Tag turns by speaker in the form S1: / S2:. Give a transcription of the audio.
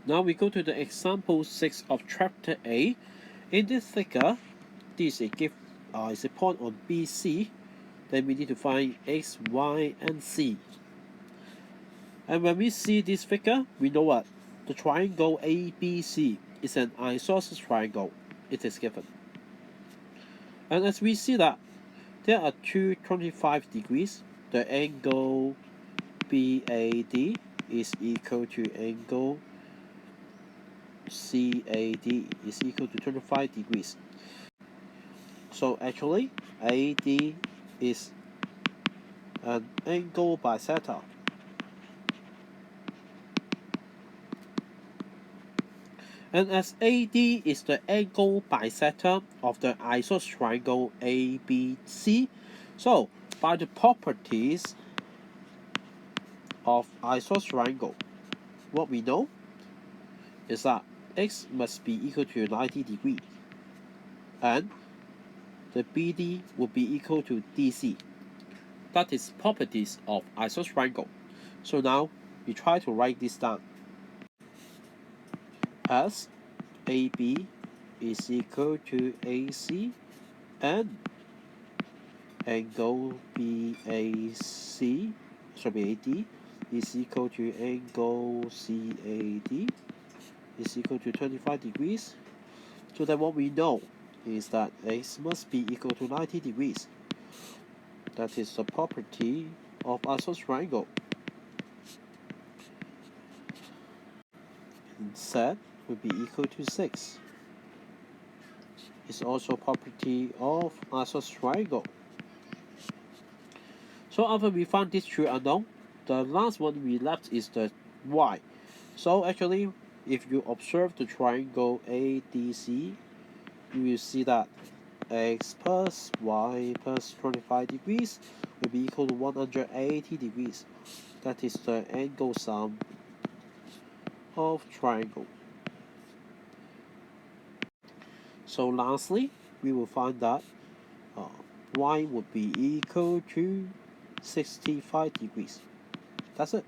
S1: Now we go to the example 6 of chapter A. In this figure, this is a point on BC. Then we need to find x, y, and z. And when we see this figure, we know what? The triangle ABC is an isosceles triangle. It is given. And as we see that there are two 25 degrees, the angle BAD is equal to angle CAD is equal to 25 degrees. So actually, AD is an angle bisector. And as AD is the angle bisector of the isosceles triangle ABC, so by the properties of isosceles triangle, what we know is that x must be equal to 90 degrees, and the BD will be equal to DC. That is properties of isosceles triangle. So now we try to write this down as AB is equal to AC and angle AD is equal to angle CAD is equal to 25 degrees. So then what we know is that x must be equal to 90 degrees. That is the property of isosceles triangle. And Z will be equal to 6. It's also property of isosceles triangle. So after we found these two unknown, the last one we left is the y. So actually, if you observe the triangle ADC, you will see that x plus y plus 25 degrees will be equal to 180 degrees. That is the angle sum of triangle. So lastly, we will find that y would be equal to 65 degrees. That's it.